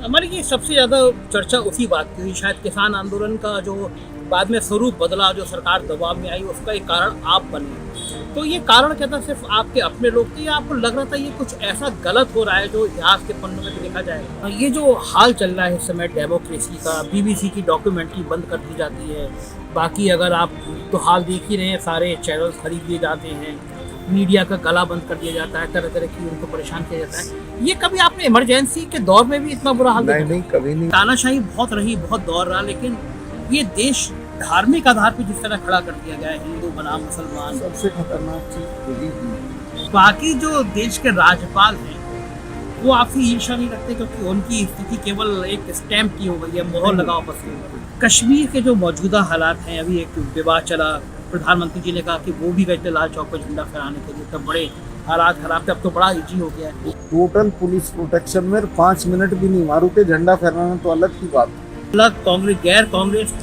हमारी ये सबसे ज़्यादा चर्चा उसी बात की हुई, शायद किसान आंदोलन का जो बाद में स्वरूप बदला, जो सरकार दबाव में आई, उसका एक कारण आप बने। तो ये कारण क्या था? सिर्फ आपके अपने लोग थे या आपको लग रहा था ये कुछ ऐसा गलत हो रहा है जो इतिहास के पन्नों में भी लिखा जाएगा? ये जो हाल चल रहा है इस समय डेमोक्रेसी का, बीबीसी की डॉक्यूमेंट्री बंद कर दी जाती है, बाकी अगर आप तो हाल देख ही रहे हैं, सारे चैनल्स खरीद लिए जाते हैं, मीडिया का गला बंद कर दिया जाता है, तरह तरह की उनको परेशान किया जाता है। ये कभी आपने इमरजेंसी के दौर में भी इतना बुरा हाल नहीं नहीं, कभी नहीं। तानाशाही बहुत रही, बहुत दौर रहा, लेकिन ये देश धार्मिक आधार पर जिस तरह खड़ा कर दिया गया है, हिंदू बनाम मुसलमान, सबसे खतरनाक चीज यही थी। बाकी जो देश के राज्यपाल हैं वो आपसे ईर्ष्या नहीं रखते क्योंकि उनकी स्थिति केवल एक स्टैम्प की हो गई है, मोहर लगाओ बस। कश्मीर के जो मौजूदा हालात हैं, अभी एक विवाद चला, प्रधानमंत्री जी ने कहा कि वो भी गए थे लाल चौक पर झंडा फहराने के लिए, तब बड़े हालात खराब थे, अब तो बड़ा इजी हो गया है। टोटल पुलिस प्रोटेक्शन में 5 मिनट भी नहीं मारू के झंडा फहराना तो अलग की बात है। अलग कांग्रेस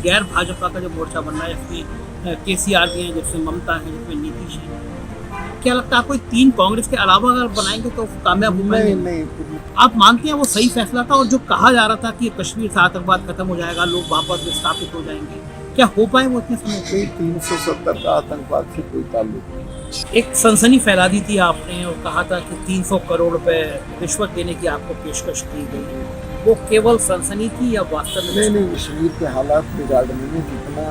गैर भाजपा का जो मोर्चा बन रहा है, इसमें केसीआर भी है, जिसमें ममता है, जिसमें नीतीश है, क्या लगता है आपको 3 कांग्रेस के अलावा अगर बनाएंगे तो कामयाब हो पाएंगे? नहीं, आप मानते हैं वो सही फैसला था? और जो कहा जा रहा था कि कश्मीर से आतंकवाद खत्म हो जाएगा, लोग वापस विस्थापित हो जाएंगे, क्या हो पाए वो इतने समय से? 370 का आतंकवाद से कोई ताल्लुक नहीं। एक सनसनी फैला दी थी आपने और कहा था कि 300 करोड़ रुपए रिश्वत देने की आपको पेशकश की गई, वो केवल सनसनी थी या वास्तव में? नहीं, कश्मीर के हालात बिगाड़ने में जितना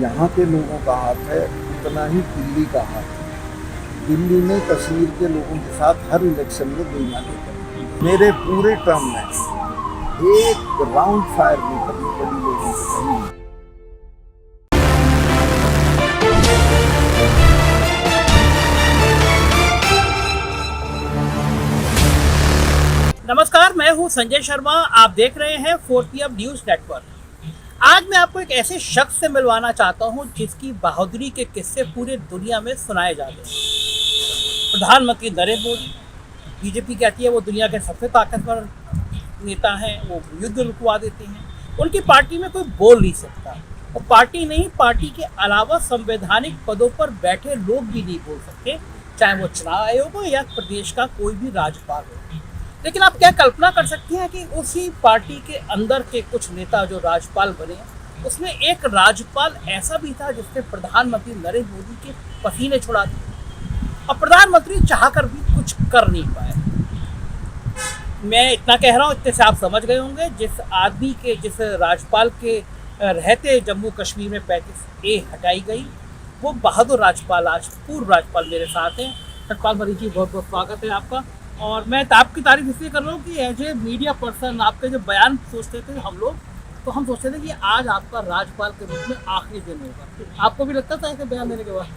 यहाँ के लोगों का हाथ है उतना ही दिल्ली का हाथ है। दिल्ली ने कश्मीर के लोगों के साथ हर इलेक्शन में बेईमानी की। मेरे पूरे टर्म में एक राउंड फायर नहीं करनी पड़ी लोगों से कहीं। नमस्कार, मैं हूं संजय शर्मा, आप देख रहे हैं 4PM न्यूज नेटवर्क। आज मैं आपको एक ऐसे शख्स से मिलवाना चाहता हूं जिसकी बहादुरी के किस्से पूरे दुनिया में सुनाए जाते हैं। प्रधानमंत्री नरेंद्र मोदी, बीजेपी कहती है वो दुनिया के सबसे ताकतवर नेता हैं, वो युद्ध रुकवा देते हैं, उनकी पार्टी में कोई बोल नहीं सकता, और पार्टी नहीं, पार्टी के अलावा संवैधानिक पदों पर बैठे लोग भी नहीं बोल सकते, चाहे वो चुनाव आयोग हो या प्रदेश का कोई भी राज्यपाल हो। लेकिन आप क्या कल्पना कर सकते हैं कि उसी पार्टी के अंदर के कुछ नेता जो राज्यपाल बने, उसमें एक राज्यपाल ऐसा भी था जिसने प्रधानमंत्री नरेंद्र मोदी के पसीने छुड़ा दिए, और प्रधानमंत्री चाहकर भी कुछ कर नहीं पाए। मैं इतना कह रहा हूँ, इतने से आप समझ गए होंगे, जिस राज्यपाल के रहते जम्मू कश्मीर में 35A हटाई गई, वो बहादुर राज्यपाल, आज पूर्व राज्यपाल मेरे साथ हैं। सतपाल मलिक जी, बहुत बहुत स्वागत है आपका। और मैं आपकी तारीफ इसलिए कर रहा हूँ कि एज ए मीडिया पर्सन आपके जो बयान सोचते थे हम लोग, तो हम सोचते थे कि आज आपका राज्यपाल के रूप में आखिरी दिन होगा। आपको भी लगता था ऐसे बयान देने के बाद?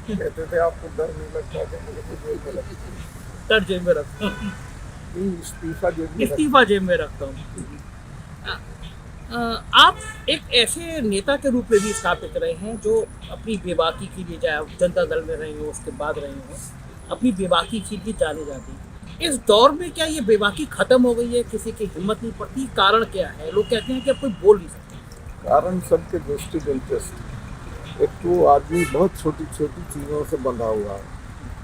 कहते थे आपको डर नहीं लगता था, मुझे कुछ नहीं लगता। डर जेब में रखता हूँ, इस्तीफा जेब में रखता हूँ। आप एक ऐसे नेता के रूप में भी स्थापित रहे हैं जो अपनी बेबाकी के लिए, चाहे जनता दल में रहे हो, उसके बाद रहे हो, अपनी बेबाकी के लिए जाने जाते हैं। इस दौर में क्या ये बेबाकी खत्म हो गई है? किसी की हिम्मत नहीं पड़ती? कारण क्या है? लोग कहते हैं कि अब कोई बोल नहीं सकते। कारण सबके वेस्टेड इंटरेस्ट। एक तो आदमी बहुत छोटी छोटी चीज़ों से बंधा हुआ है,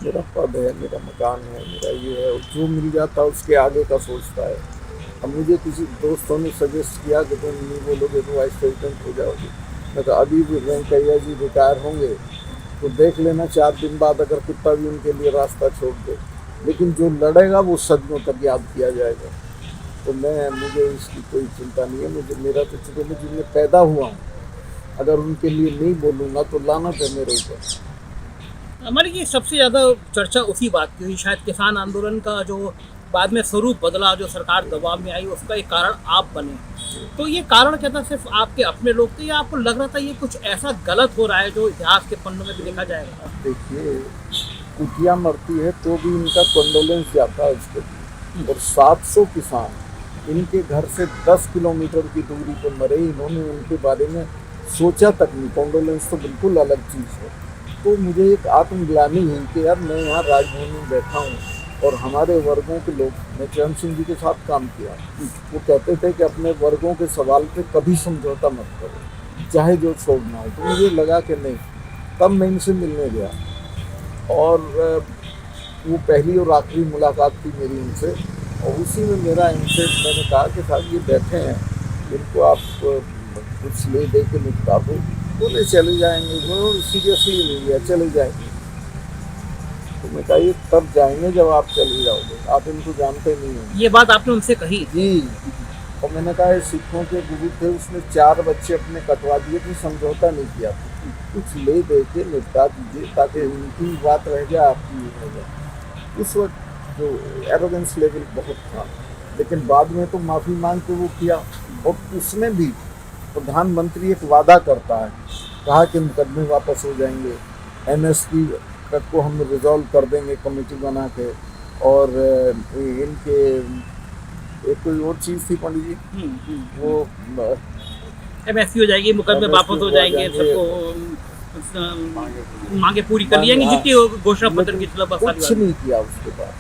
मेरा पद है, मेरा मकान है, मेरा ये है, जो मिल जाता है उसके आगे का सोचता है। अब मुझे किसी दोस्तों ने सजेस्ट किया कि तुम नहीं बोलोगे तो वाइस प्रेसिडेंट हो जाओगे। मैं तो अभी भी वेंकैया जी रिटायर होंगे तो देख लेना, 4 दिन बाद अगर कुत्ता भी उनके लिए रास्ता छोड़ दे, लेकिन जो लड़ेगा वो सदियों तक याद किया जाएगा। तो मुझे इसकी कोई चिंता नहीं है। मेरा तो चूँकि मैं जिनमें पैदा हुआ हूँ, अगर उनके लिए नहीं बोलूँगा तो लानत है मेरे ऊपर। हमारी ये सबसे ज़्यादा चर्चा उसी बात की हुई, शायद किसान आंदोलन का जो बाद में स्वरूप बदला, जो सरकार दबाव में आई, उसका एक कारण आप बने। तो ये कारण क्या था? सिर्फ आपके अपने लोग थे या आपको लग रहा था ये कुछ ऐसा गलत हो रहा है जो इतिहास के पन्नों में भी लिखा जाएगा? देखिए, कुतिया मरती है तो भी इनका कंडोलेंस जाता है उसके लिए, और 700 किसान इनके घर से 10 किलोमीटर की दूरी पर मरे, इन्होंने उनके बारे में सोचा तक नहीं। कंडोलेंस तो बिल्कुल अलग चीज़ है। तो मुझे एक आत्मग्लानि हुई कि यार मैं यहाँ राजभवन में बैठा हूँ और हमारे वर्गों के लोग, मैं चरण सिंह जी के साथ काम किया, वो कहते थे कि अपने वर्गों के सवाल पे कभी समझौता मत करो, चाहे जो छोड़ना हो। तो मुझे लगा कि नहीं, तब मैं इनसे मिलने गया और वो पहली और आखिरी मुलाकात थी मेरी उनसे। और उसी में मेरा इनसे मैंने कहा कि साहब ये बैठे हैं, इनको आप कुछ ले दे के निपटा दो। बोले चले जाएंगे, वो सीरियसली ले लिया, चले जाएंगे। तो मैं कहा ये तब जाएंगे जब आप चले जाओगे, आप इनको जानते नहीं हो। ये बात आपने उनसे कही? जी। और मैंने कहा ये सिखों के गुरु थे, उसने 4 बच्चे अपने कटवा दिए थे, समझौता नहीं किया था। कुछ ले दे के निपटा दीजिए ताकि उनकी बात रह जाए, आपकी रह जाए। उस वक्त जो एरोगेंस लेवल बहुत था, लेकिन बाद में तो माफ़ी मांग के वो किया। और उसमें भी प्रधानमंत्री एक वादा करता है, कहा कि मुकदमे वापस हो जाएंगे, MSP तक को हम रिजॉल्व कर देंगे कमेटी बना के। और इनके एक कोई और चीज़ थी पंडित जी, वो MSP हो जाएगी, मुकदमे MSP वापस हो जाएंगे, सबको मांगे पूरी कर ली जाएंगी, जितनी घोषणा पत्र की कुछ नहीं किया उसके बाद।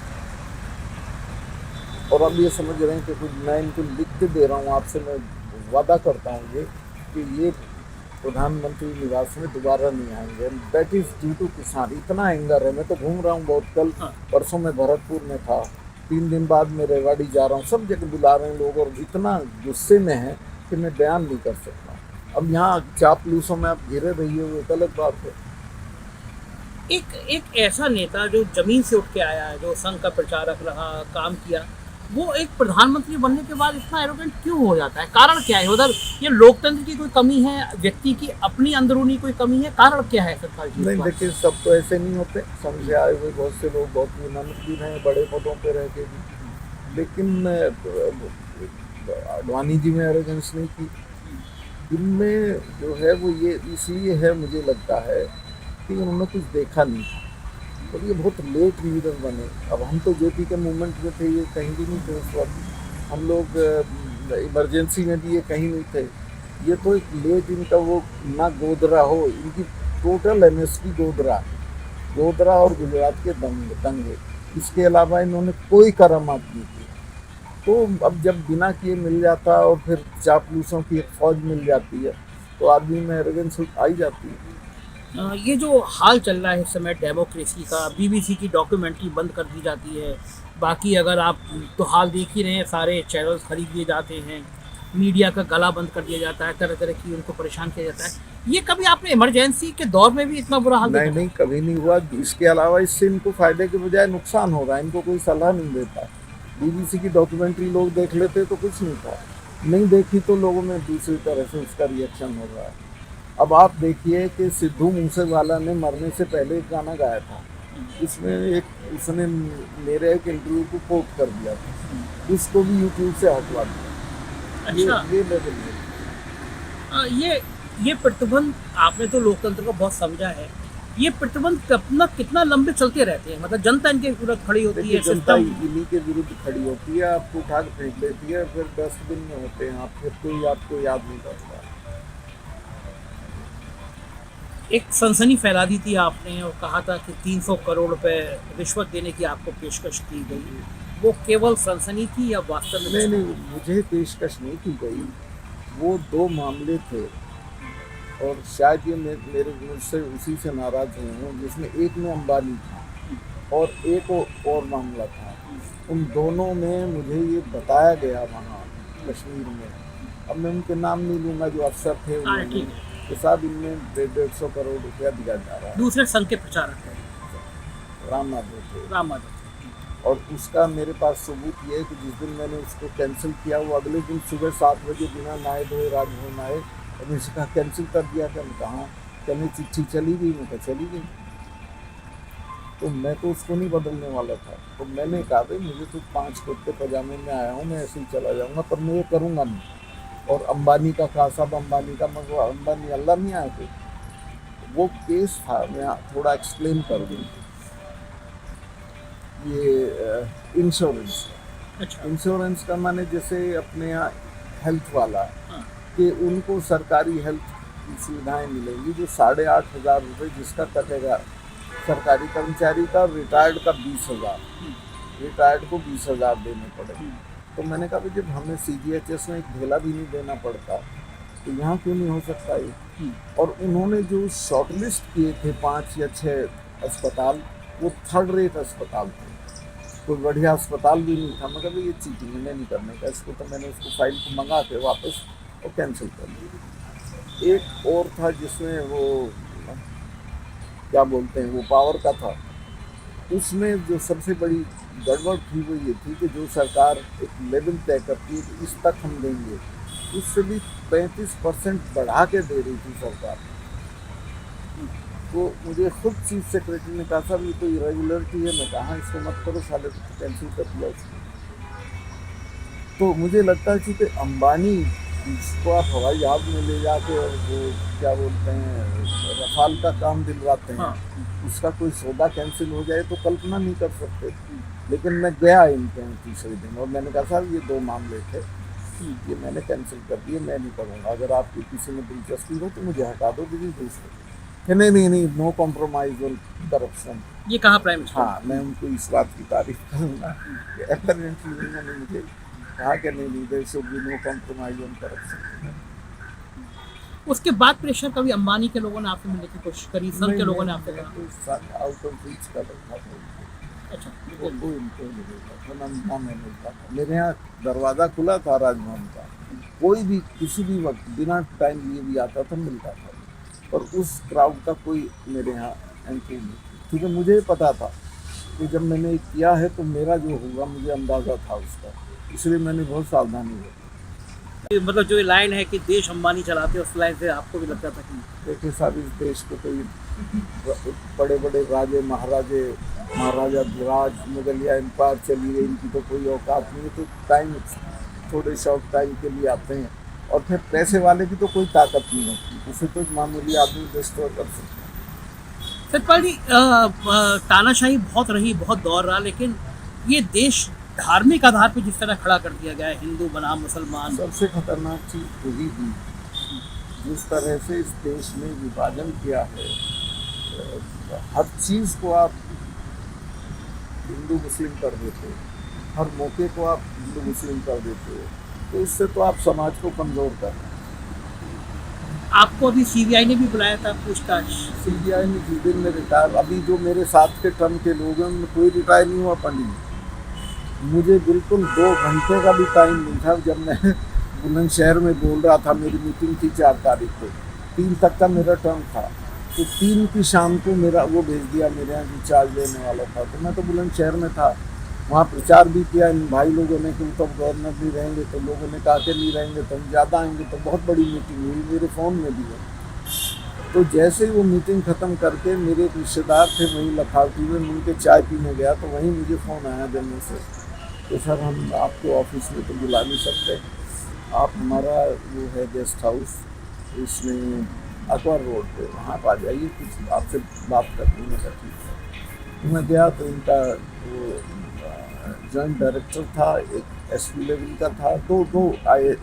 और अब ये समझ रहे हैं कि कुछ मैं इनको लिख के दे रहा हूँ आपसे, मैं वादा करता हूँ ये कि ये प्रधानमंत्री निवास में दोबारा नहीं आएंगे। दैट इज ड्यू टू किसान। इतना एंगर है, मैं तो घूम रहा हूँ बहुत। कल परसों में भरतपुर में था, 3 दिन बाद मैं रेवाड़ी जा रहा हूँ, सब जगह बुला रहे हैं लोग, और इतना गुस्से में है कि मैं बयान नहीं कर सकता। अब यहाँ चापलूसों में आप घिरे रहिए, वो गलत बात है। एक ऐसा नेता जो जमीन से उठ के आया है, जो संघ का प्रचारक रहा, काम किया, वो एक प्रधानमंत्री बनने के बाद इतना एरोगेंट क्यों हो जाता है? कारण क्या है? उधर ये लोकतंत्र की कोई कमी है, व्यक्ति की अपनी अंदरूनी कोई कमी है? कारण क्या है सरकार की? नहीं देखिए, सब तो ऐसे नहीं होते। समझे आए हुए बहुत से लोग बहुत विनम्र भी हैं, बड़े पदों पे रह के भी। लेकिन अडवाणी जी में एरोगेंस नहीं की। इनमें जो है वो ये इसलिए है, मुझे लगता है कि उन्होंने कुछ देखा नहीं था, और ये बहुत लेट लीडर बने। अब हम तो जेपी के मूवमेंट में थे, ये कहीं भी नहीं थे उस वक्त। हम लोग इमरजेंसी में भी ये कहीं नहीं थे। ये तो एक लेट, इनका वो ना गोदरा हो, इनकी टोटल MSP गोदरा और गुजरात के दंगे, इसके अलावा इन्होंने कोई करामात नहीं की। तो अब जब बिना किए मिल जाता और फिर चापलूसों की एक फौज मिल जाती है, तो आदमी में एरोगेंस आ ही जाती है। ये जो हाल चल रहा है इस समय डेमोक्रेसी का, BBC की डॉक्यूमेंट्री बंद कर दी जाती है, बाकी अगर आप तो हाल देख ही रहे हैं, सारे चैनल्स खरीद लिए जाते हैं, मीडिया का गला बंद कर दिया जाता है, तरह तरह की उनको परेशान किया जाता है। ये कभी आपने इमरजेंसी के दौर में भी इतना बुरा हाल नहीं नहीं, कभी नहीं हुआ। इसके अलावा इससे इनको फायदे के बजाय नुकसान हो रहा है। इनको कोई सलाह नहीं देता। BBC की डॉक्यूमेंट्री लोग देख लेते तो कुछ नहीं था, नहीं देखी तो लोगों में दूसरी तरह से उसका रिएक्शन हो रहा है। अब आप देखिए कि सिद्धू मूसेवाला ने मरने से पहले एक गाना गाया था, इसमें उसने मेरे एक इंटरव्यू को कोट कर दिया था, उसको भी यूट्यूब से हटवा दिया। अच्छा। ये लेवल है। ये प्रतिबंध, आपने तो लोकतंत्र को बहुत समझा है, ये प्रतिबंध कितना लंबे चलते रहते हैं? मतलब जनता इनके विरुद्ध खड़ी होती है, जनता सिस्टम इन्हीं के विरुद्ध खड़ी होती है, आपको उठा के फेंक देती है, फिर डस्टबिन में होते हैं आप, फिर कोई आपको याद नहीं करता। एक सनसनी फैला दी थी आपने और कहा था कि 300 करोड़ रुपए रिश्वत देने की आपको पेशकश की गई। वो केवल सनसनी थी या वास्तव में? नहीं, मुझे पेशकश नहीं की गई। वो 2 मामले थे, और शायद ये मेरे मुझसे उसी से नाराज हुए हूँ, जिसमें एक में अंबानी था और एक और मामला था। उन दोनों में मुझे ये बताया गया वहाँ कश्मीर में, अब मैं उनके नाम नहीं लूँगा, जो अफसर थे उन्होंने कि साहब इनमें 150 करोड़ रुपया दिया जा रहा है। दूसरे संघ के प्रचारक है राम माधव थे। राम माधव। और उसका मेरे पास सबूत ये है कि जिस दिन मैंने उसको कैंसिल किया, वो अगले दिन सुबह 7 बजे बिना नहाए धोए राजभवन आए, और मैंने कहा कैंसिल कर दिया क्या? मैं कहा कहने चिट्ठी चली गई। मैं कहा चली गई, तो मैं तो उसको नहीं बदलने वाला था। तो मैंने कहा भाई मुझे तो 5 कुर्ते पजामे में आया हूँ, मैं ऐसे ही चला जाऊँगा, पर मैं ये करूँगा नहीं। और अंबानी का कहा, साहब अंबानी का, मगर अंबानी अल्लाह नहीं आए थे। वो केस था, मैं थोड़ा एक्सप्लेन कर दूँ। ये इंश्योरेंस, अच्छा। इंश्योरेंस का माने जैसे अपने यहाँ हेल्थ वाला, हाँ। कि उनको सरकारी हेल्थ की सुविधाएँ मिलेंगी, जो 8,500 रुपये जिसका कटेगा सरकारी कर्मचारी का, रिटायर्ड का 20,000, रिटायर्ड को 20,000 देने पड़ेंगे। तो मैंने कहा जब हमें CGHS में एक ढेला भी नहीं देना पड़ता, तो यहाँ क्यों नहीं हो सकता ये? और उन्होंने जो शॉर्टलिस्ट किए थे 5 या 6 अस्पताल, वो 3rd रेट अस्पताल थे। कोई बढ़िया अस्पताल भी नहीं था, मगर ये चीटिंग मैंने नहीं करने का इसको, तो मैंने उसको फाइल को मंगा के वापस और कैंसिल कर दिया। एक और था जिसमें वो क्या बोलते हैं वो पावर का था, उसमें जो सबसे बड़ी गड़बड़ थी वो ये थी कि जो सरकार एक लेवल तय करती है कि इस तक हम देंगे, उससे भी 35% बढ़ा के दे रही थी सरकार। तो मुझे खुद चीफ सेक्रेटरी ने कहा साहब ये तो इरेगुलरिटी है, मैं कहा इसको मत करो साले, तो कैंसिल कर दिया उसको। तो मुझे लगता है कि अंबानी जिसको आप हवाई जहाज में ले जाके और वो क्या बोलते हैं रफाल का काम दिलवाते हैं, उसका कोई सौदा कैंसिल हो जाए तो कल्पना नहीं कर सकते। लेकिन मैं गया इनके यहाँ तीसरे दिन और मैंने कहा साहब ये 2 मामले थे, ये मैंने कैंसिल कर दिए, मैं नहीं करूँगा, अगर आपकी किसी में दिलचस्पी हो तो मुझे हटा दो दीजिए दूसरे। नहीं, नो कॉम्प्रोमाइज ऑन करप्शन। ये कहा प्राइम मिनिस्टर? हाँ, मैं उनको इस बात की तारीफ करूँगा। एपरेंटली उन्होंने मुझे कहा कि नहीं there should be no compromise on corruption. उसके बाद प्रेशर कभी अंबानी के लोगों ने आपसे मिलने की कोशिश करी, सन के लोगों ने आपसे कहा? तो आउट ऑफ रीच का था। अच्छा, वो कोई इनको नहीं मिलता था, ना मैं मिलता था। मेरे यहाँ दरवाज़ा खुला था राजभवन का, कोई भी किसी भी वक्त बिना टाइम लिए भी आता था, मिलता था। और उस क्राउड का कोई मेरे यहाँ एंट्री नहीं थी, क्योंकि मुझे पता था कि जब मैंने किया है तो मेरा जो होगा मुझे अंदाज़ा था उसका, इसलिए मैंने बहुत सावधानी बरती। मतलब जो ये लाइन है कि देश अंबानी चलाते, उस लाइन से आपको भी लगता था कि देखिए साहब, इस देश को तो ये बड़े बड़े राजे महाराजा धिराज मुगलिया एम्पायर चली गई, इनकी तो कोई औकात नहीं है। तो टाइम थोड़े शॉर्ट टाइम के लिए आते हैं, और फिर पैसे वाले की तो कोई ताकत नहीं होती, उसे तो मामूली आदमी डिस्ट्रॉय कर सकते हैं। सतपाल जी, तानाशाही बहुत रही, बहुत दौर रहा, लेकिन ये देश धार्मिक आधार पर जिस तरह खड़ा कर दिया गया है, हिंदू बनाम मुसलमान। सबसे खतरनाक चीज़ वही थी, जिस तरह से इस देश में विभाजन किया है, हर चीज़ को आप हिंदू मुस्लिम कर देते हो, हर मौके को आप हिंदू मुस्लिम कर देते हो, तो इससे तो आप समाज को कमज़ोर कर रहे हैं। आपको अभी सीबीआई ने भी बुलाया था पूछताछ? सीबीआई ने जिस दिन में रिटायर, अभी जो मेरे साथ के टर्म के लोग हैं उनमें कोई रिटायर नहीं हुआ पंडित। मुझे बिल्कुल 2 घंटे का भी टाइम नहीं था। जब मैं बुलंदशहर में बोल रहा था, मेरी मीटिंग थी 4 तारीख को, 3 तक का मेरा टर्म था, तो 3 की शाम को मेरा वो भेज दिया, मेरे यहाँ रिचार्ज लेने वाला था, तो मैं तो बुलंदशहर में था। वहाँ प्रचार भी किया इन भाई लोगों ने कि तो गवर्नर नहीं रहेंगे, तो लोगों ने कहा कि नहीं रहेंगे तो हम ज़्यादा आएंगे, तो बहुत बड़ी मीटिंग हुई, मेरे फ़ोन में भी है। तो जैसे ही वो मीटिंग ख़त्म करके मेरे एक रिश्तेदार थे वहीं लखावटी में, उनके चाय पीने गया, तो वहीं मुझे फ़ोन आया दिल्ली से, तो सर हम आपको ऑफिस में तो बुला नहीं सकते, आप हमारा वो है गेस्ट हाउस इसमें अकबर रोड पे, वहाँ पर आ जाइए, कुछ आपसे बात करनी है। ठीक है, तो मैं गया, तो इनका वो जॉइंट डायरेक्टर था, एक एसपी लेवल का था, दो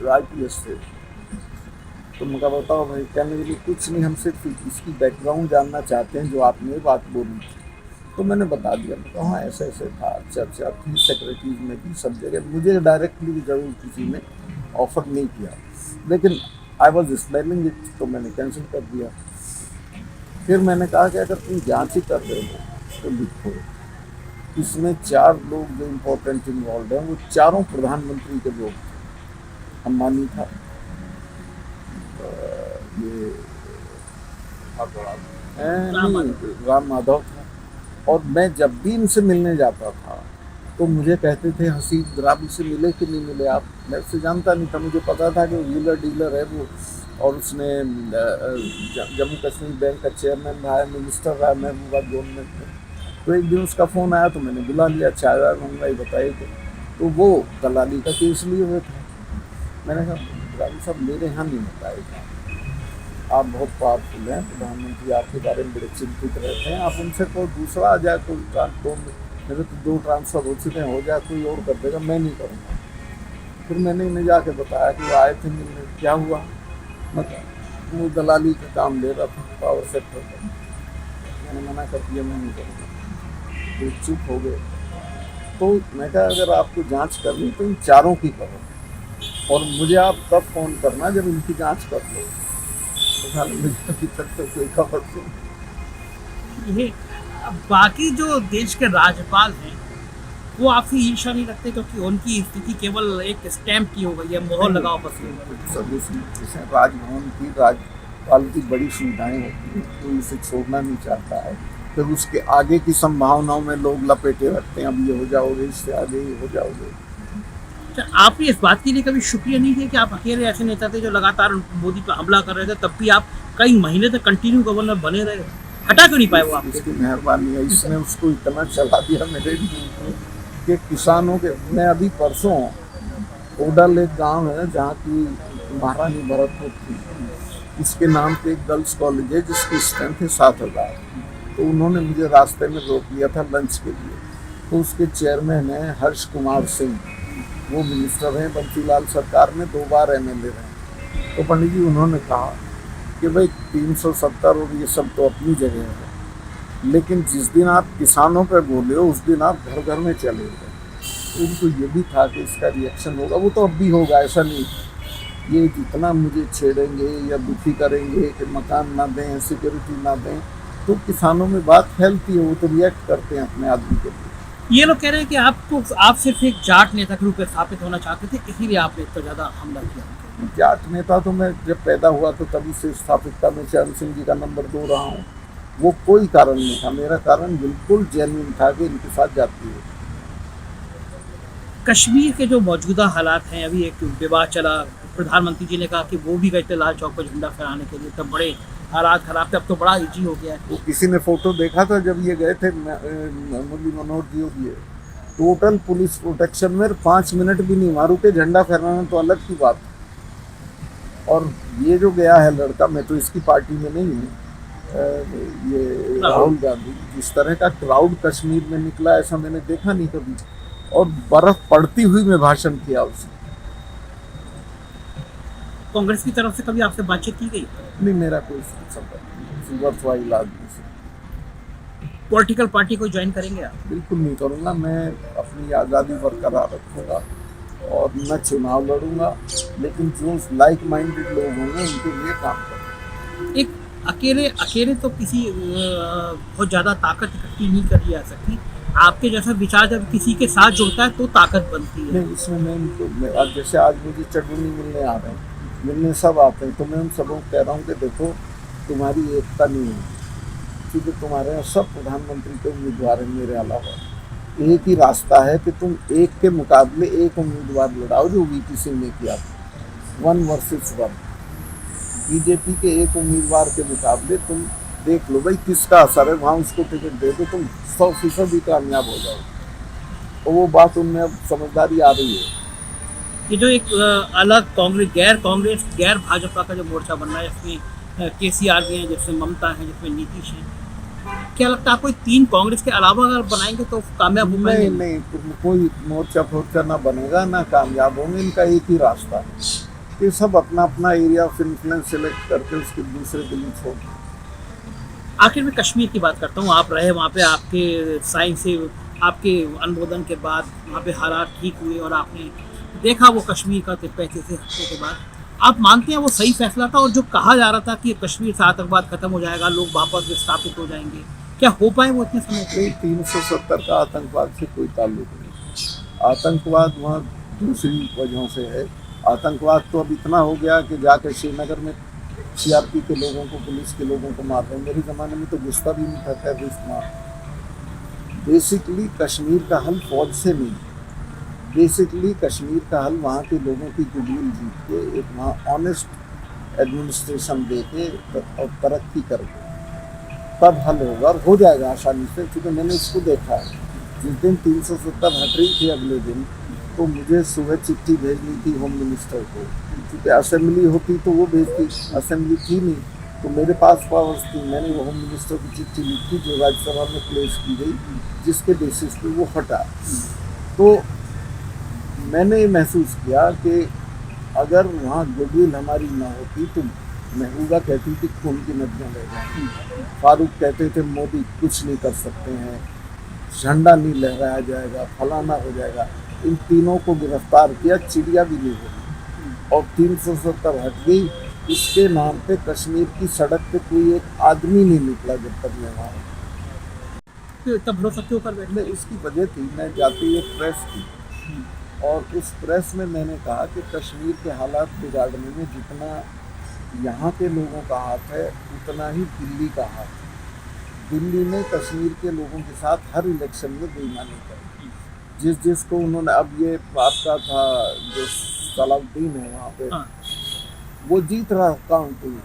IPS थे। तो मैं कहा बताओ भाई, कहने के लिए कुछ नहीं, हम सिर्फ इसकी बैकग्राउंड जानना चाहते हैं जो आपने बात बोली थी। तो मैंने बता दिया, मैं कहा हाँ ऐसे ऐसे था, चर्चा थी सेक्रेटरीज में थी, सब जगह। मुझे डायरेक्टली जरूर किसी ने ऑफर नहीं किया, लेकिन आई वॉज स्मेलिंग इट, तो मैंने कैंसिल कर दिया। फिर मैंने कहा कि अगर तुम जांच ही कर रहे हो तो लिखो, इसमें 4 लोग जो इम्पोर्टेंट इन्वॉल्व हैं, वो चारों प्रधानमंत्री के लोग थे। अंबानी था, ये राम माधव था, और मैं जब भी इनसे मिलने जाता था तो मुझे कहते थे हसीब राबी से मिले कि नहीं मिले आप। मैं उससे जानता नहीं था, मुझे पता था कि व्हीलर डीलर है वो, और उसने जम्मू कश्मीर बैंक का चेयरमैन रहा है, मिनिस्टर रहा है महबूबाबाद गवर्नमेंट में। तो एक दिन उसका फ़ोन आया तो मैंने बुला लिया, चाय वाय मंगवाई, बताए थे, तो वो दलाली का केस लिए हुए थे। मैंने कहा राबी साहब मेरे यहाँ नहीं होता है, आप बहुत पावरफुल हैं, प्रधानमंत्री आपके बारे में बड़े चिंतित रहते हैं, आप उनसे कोई दूसरा आ जाए, कोई ट्रांसफर, मेरे तो 2 ट्रांसफ़र हो चुके हैं, हो जाए कोई और कर देगा, मैं नहीं करूँगा। फिर मैंने इन्हें जाके बताया कि वो आए थे मिलने, क्या हुआ, मतलब वो दलाली का काम ले रहा था पावर सेक्टर का। मैंने मना कर दिया, मैं नहीं करूँगा, तो चुप हो गए। तो मैं कहा अगर आपको जाँच करनी तो इन चारों की करो, और मुझे आप तब फ़ोन करना जब इनकी जाँच कर लो। मुझे अभी तक तो कोई खबर नहीं। ये बाकी जो देश के राज्यपाल हैं वो आपसे ईर्ष्या नहीं रखते क्योंकि उनकी स्थिति केवल एक स्टैम्प की हो गई है, मोहर लगाओ बस। सब जैसे राजभवन की राज्यपाल की बड़ी सुविधाएं होती हैं, कोई इसे छोड़ना नहीं चाहता है, फिर उसके आगे की संभावनाओं में लोग लपेटे रखते हैं, अब ये हो जाओगे, इससे आगे ये हो जाओगे। अच्छा, आपने इस बात के लिए कभी शुक्रिया नहीं किया कि आप अकेले ऐसे नेता थे जो लगातार मोदी पर हमला कर रहे थे, तब भी आप कई महीने तक कंटिन्यू गवर्नर बने रहे, हटा क्यों नहीं पाए वो आपके? इसकी मेहरबानी है, इसने उसको इतना चला दिया मेरे लिए कि किसानों के, मैं अभी परसों ओडल एक गांव है जहाँ की महारानी भरतपुर थी, इसके नाम पे एक गर्ल्स कॉलेज है जिसकी स्ट्रेंथ है 7,000। तो उन्होंने मुझे रास्ते में रोक लिया था लंच के लिए, तो उसके चेयरमैन है हर्ष कुमार सिंह, वो मिनिस्टर हैं बंसीलाल सरकार में 2 बार MLA रहे। तो पंडित जी उन्होंने कहा कि भाई 370 और ये सब तो अपनी जगह है, लेकिन जिस दिन आप किसानों पर बोले हो उस दिन आप घर घर में चले गए। उनको ये भी था कि इसका रिएक्शन होगा, वो तो अब भी होगा, ऐसा नहीं। ये जितना मुझे छेड़ेंगे या दुखी करेंगे कि मकान ना दें, सिक्योरिटी ना दें, तो किसानों में बात फैलती है, वो तो रिएक्ट करते हैं अपने आदमी के लिए। ये लोग कह रहे हैं कि आप सिर्फ एक जाट नेता के रूप में स्थापित होना चाहते थे, इसीलिए आपने इतना ज़्यादा हमला किया। जाट नेता तो मैं जब पैदा हुआ तो तभी से स्थापित था, मैं चरण सिंह जी का नंबर 2 रहा हूँ। वो कोई कारण नहीं था, मेरा कारण बिल्कुल जेन्युइन था कि इनके साथ जाती है। कश्मीर के जो मौजूदा हालात हैं, अभी एक विवाद चला, प्रधानमंत्री जी ने कहा कि वो भी गए थे लाल चौक पर झंडा फहराने के लिए, तब बड़े हालात खराब थे, अब तो बड़ा इजी हो गया है। वो किसी ने फोटो देखा था जब ये गए थे, मुरली मनोहर जी और ये टोटल पुलिस प्रोटेक्शन में 5 मिनट भी नहीं मारू के झंडा फहराना तो अलग की बात है। और ये जो गया है लड़का, मैं तो इसकी पार्टी में नहीं हूँ, ये राहुल गांधी, जिस तरह का क्राउड कश्मीर में निकला ऐसा मैंने देखा नहीं कभी, और बर्फ पड़ती हुई में भाषण किया उसने। कांग्रेस की तरफ से कभी आपसे बातचीत की गई? नहीं, मेरा कोई संपर्क नहीं, वर्थवाइल आदमी से। पॉलिटिकल पार्टी को ज्वाइन करेंगे आप? बिल्कुल नहीं करूँगा, मैं अपनी आज़ादी बरकरार रखूँगा और न चुनाव लड़ूंगा, लेकिन जो लाइक माइंडेड लोग होंगे उनके लिए काम करूँगा। एक अकेले तो किसी बहुत ज़्यादा ताकत इकट्ठी नहीं करी जा सकती, आपके जैसा विचार जब किसी के साथ जुड़ता है तो ताकत बनती है। नहीं, इसमें मैं इनको, जैसे आज मुझे चटुनी मिलने आ रहे हैं, मिलने सब आते हैं, तो मैं उन सबों को कह रहा हूँ कि देखो तुम्हारी एकता नहीं है, क्योंकि तुम्हारे यहाँ सब प्रधानमंत्री के उम्मीदवार हैं, मेरे अलावा एक ही रास्ता है कि तुम एक के मुकाबले एक उम्मीदवार लड़ाओ, जो VP सिंह ने किया, 1 वर्सेस 1। बीजेपी के एक उम्मीदवार के मुकाबले तुम देख लो भाई किसका असर है, वहाँ उसको टिकट दे दो, तुम 100% भी कामयाब हो जाओ। और वो बात उनमें अब समझदारी आ रही है। ये जो एक अलग कांग्रेस गैर भाजपा का जो मोर्चा बन रहा है, इसमें KCR भी हैं, जिसमें ममता है, जिसमें नीतीश है, क्या लगता है आपको 3 कांग्रेस के अलावा अगर बनाएंगे तो कामयाब हो पाएंगे? नहीं, कोई मोर्चा ना बनेगा, ना कामयाब होंगे। इनका एक ही रास्ता है कि सब अपना अपना एरिया ऑफ इन्फ्लुएंस सिलेक्ट करके उसके दूसरे के लिए छोड़। आखिर में कश्मीर की बात करता हूँ, आप रहे वहाँ पे, आपके साइन से आपके अनुमोदन के बाद वहाँ पे हालात ठीक हुए और आपने देखा वो कश्मीर का 35 हफ्ते के बाद, आप मानते हैं वो सही फैसला था? और जो कहा जा रहा था कि कश्मीर से आतंकवाद खत्म हो जाएगा, लोग वापस विस्थापित हो जाएंगे, क्या हो पाए वो इतने समय पे? 370 का आतंकवाद से कोई ताल्लुक नहीं। आतंकवाद वहाँ दूसरी वजहों से है। आतंकवाद तो अब इतना हो गया कि जाकर श्रीनगर में CRP के लोगों को, पुलिस के लोगों को मार रहे हैं। मेरे ज़माने में तो घुसता भी नहीं था टेररिस्ट मार। बेसिकली कश्मीर का हल फौज से नहीं, बेसिकली कश्मीर का हल वहाँ के लोगों की गुडविल जीत के, एक वहाँ ऑनेस्ट एडमिनिस्ट्रेशन दे के और तरक्की करके तब हल होगा, और हो जाएगा आसानी से। क्योंकि मैंने इसको देखा है, जिस दिन 370 हट रही थी अगले दिन, तो मुझे सुबह चिट्ठी भेजनी थी होम मिनिस्टर को, क्योंकि असेंबली होती तो वो भेजती, असेंबली थी नहीं तो मेरे पास पावर्स थी। मैंने वो होम मिनिस्टर की चिट्ठी लिखी जो राज्यसभा में प्लेस की गई, जिसके बेसिस पे वो हटा। तो मैंने ये महसूस किया कि अगर वहाँ गुडविल हमारी ना होती तो महबूबा कहती थी खून की नदियाँ बह जाएंगी, फारूक कहते थे मोदी कुछ नहीं कर सकते हैं, झंडा नहीं लहराया जाएगा, फलाना हो जाएगा। इन तीनों को गिरफ्तार किया, चिड़िया भी नहीं हुई और 370 हट गई। इसके नाम पे कश्मीर की सड़क पे कोई एक आदमी नहीं निकला जब तक मैं वहाँ। क्यों इतना भरोसा क्यों कर बैठे? नहीं, उसकी वजह थी, मैं जाती एक प्रेस थी और उस प्रेस में मैंने कहा कि कश्मीर के हालात बिगाड़ने में जितना यहाँ के लोगों का हाथ है उतना ही दिल्ली का हाथ है। दिल्ली ने कश्मीर के लोगों के साथ हर इलेक्शन में बेईमानी करी। जिसको उन्होंने, अब ये आपका था जो सलाउद्दीन है वहाँ पे, हाँ, वो जीत रहा काउंटिंग,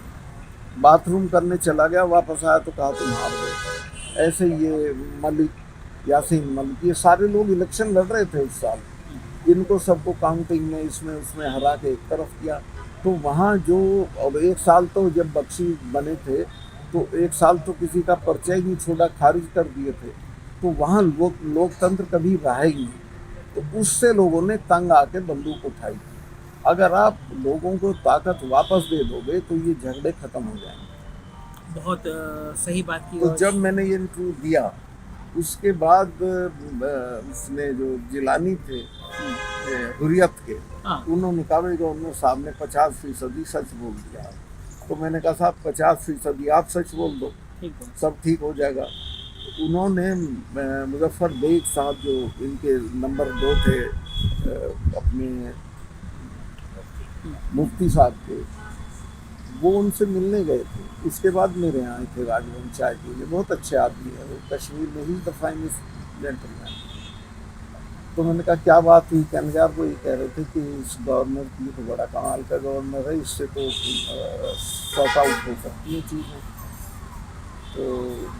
बाथरूम करने चला गया, वापस आया तो कहा तुम हार गए। ऐसे ये मलिक, यासीन मलिक, ये सारे लोग इलेक्शन लड़ रहे थे इस साल, इनको सबको काउंटिंग में इसमें उसमें हरा के एक तरफ किया। तो वहाँ जो, और एक साल तो जब बख्शी बने थे तो एक साल तो किसी का पर्चा ही नहीं छोड़ा, खारिज कर दिए थे। तो वहाँ लोकतंत्र कभी रहा ही नहीं। तो उससे लोगों ने तंग आके बंदूक उठाई। अगर आप लोगों को ताकत वापस दे दोगे तो ये झगड़े खत्म हो जाएंगे। बहुत सही बात की। तो और जब मैंने ये इंटरव्यू दिया उसके बाद उसने जो जिलानी थे हुर्रियत के, हाँ, उन्होंने कहा भाई गवर्नर साहब ने 50% सच बोल दिया। तो मैंने कहा साहब 50% आप सच बोल दो, ठीक है। सब ठीक हो जाएगा। उन्होंने मुजफ्फर बेग साहब जो इनके नंबर 2 थे अपने मुफ्ती साहब के, वो उनसे मिलने गए थे। उसके बाद मेरे यहाँ आए थे राजभवन चाय के लिए। बहुत अच्छे आदमी है वो, कश्मीर में ही द फाइनेस्ट जेंटलमैन। तो मैंने कहा क्या बात हुई? कहने यार वो ये कह रहे थे कि इस गवर्नर की तो बड़ा कमाल का गवर्नर है, इससे तो सॉर्ट आउट हो सकती है चीज़ें। तो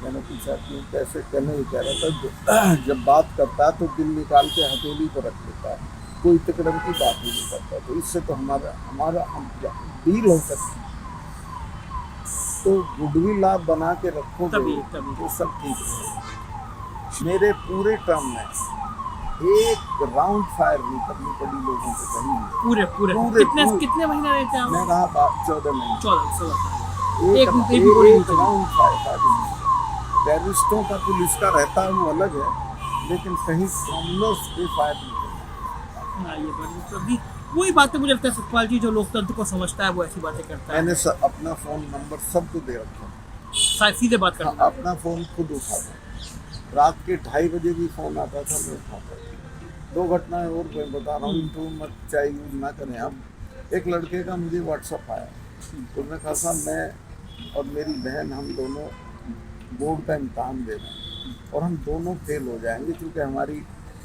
मैंने पूछा कि कैसे? कहने ये कह रहा था जब बात करता है तो दिल निकाल के हथेली पर रख लेता है, कोई तकड़म की बात ही नहीं करता। तो इससे तो हमारा डील हो सकती है। तो गुडविल आप बना के रखोगे तभी। तो सब ठीक है। मेरे पूरे टर्म में एक राउंड फायर नहीं करनी पड़ी लोगों से कहीं भी। पूरे कितने महीने रहते हैं मैं आप? कहा 14 महीने। 14 एक एक राउंड फायर था। टेररिस्टों का पुलिस का रहता है वो अलग है, लेकिन कहीं कॉमनर्स पे फायर नहीं करना। हाँ, ये बड़ी वही बातें मुझे लगता है सतपाल जी, जो लोकतंत्र को समझता है वो ऐसी बातें करता है। मैंने अपना फ़ोन नंबर सबको दे रखा है। सीधे बात करना। अपना फ़ोन खुद उठाता। रात के 2:30 बजे भी फ़ोन आता था, मैं उठाता। 2 घटनाएं और मैं बता रहा हूँ, तो मत चाहे यूज ना करें। अब एक लड़के का मुझे व्हाट्सअप आया, तो मैं कहा साहब मैं और मेरी बहन हम दोनों बोर्ड का इम्तहान दे रहे हैं और हम दोनों फेल हो जाएंगे, क्योंकि हमारी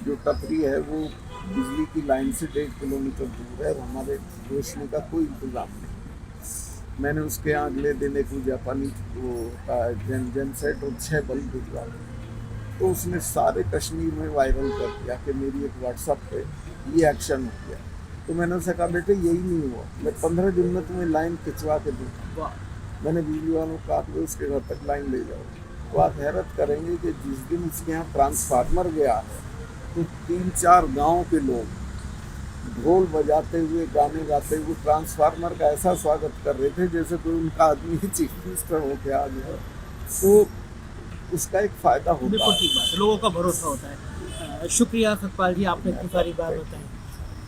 जो टपरी है वो बिजली की लाइन से 1.5 किलोमीटर दूर है और हमारे रोशनी का कोई इंतज़ाम नहीं। मैंने उसके यहाँ अगले दिन एक जापानी वो जन सेट और 6 बल्ब भिजवा दिए। तो उसने सारे कश्मीर में वायरल कर दिया कि मेरी एक व्हाट्सएप पे ये एक्शन हो गया। तो मैंने उससे कहा बेटे यही नहीं हुआ, मैं 15 दिन में तुम्हें लाइन खिंचवा के दूँगा। मैंने बिजली वालों को कहा कि उसके घर तक लाइन ले जाओ। तो आप हैरत करेंगे कि जिस दिन उसके यहाँ ट्रांसफार्मर गया है तो 3-4 गाँव के लोग ढोल बजाते हुए गाने गाते हुए ट्रांसफार्मर का ऐसा स्वागत कर रहे थे जैसे कोई उनका आदमी ही चीफ मिनिस्टर होके आ गया। तो उसका एक फ़ायदा होता है। बिल्कुल ठीक बात है, लोगों का भरोसा होता है। शुक्रिया सतपाल जी, आपने इतनी सारी बात बताई।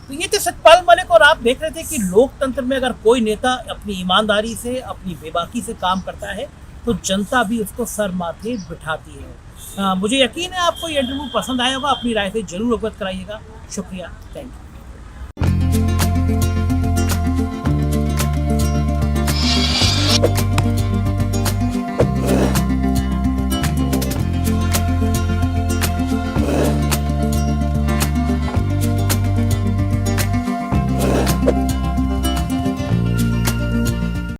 तो ये थे सतपाल मलिक, और आप देख रहे थे कि लोकतंत्र में अगर कोई नेता अपनी ईमानदारी से, अपनी बेबाकी से काम करता है तो जनता भी उसको सर माथे बिठाती है। मुझे यकीन है आपको ये इंटरव्यू पसंद आया होगा। अपनी राय से जरूर अवगत कराइएगा। शुक्रिया, थैंक यू।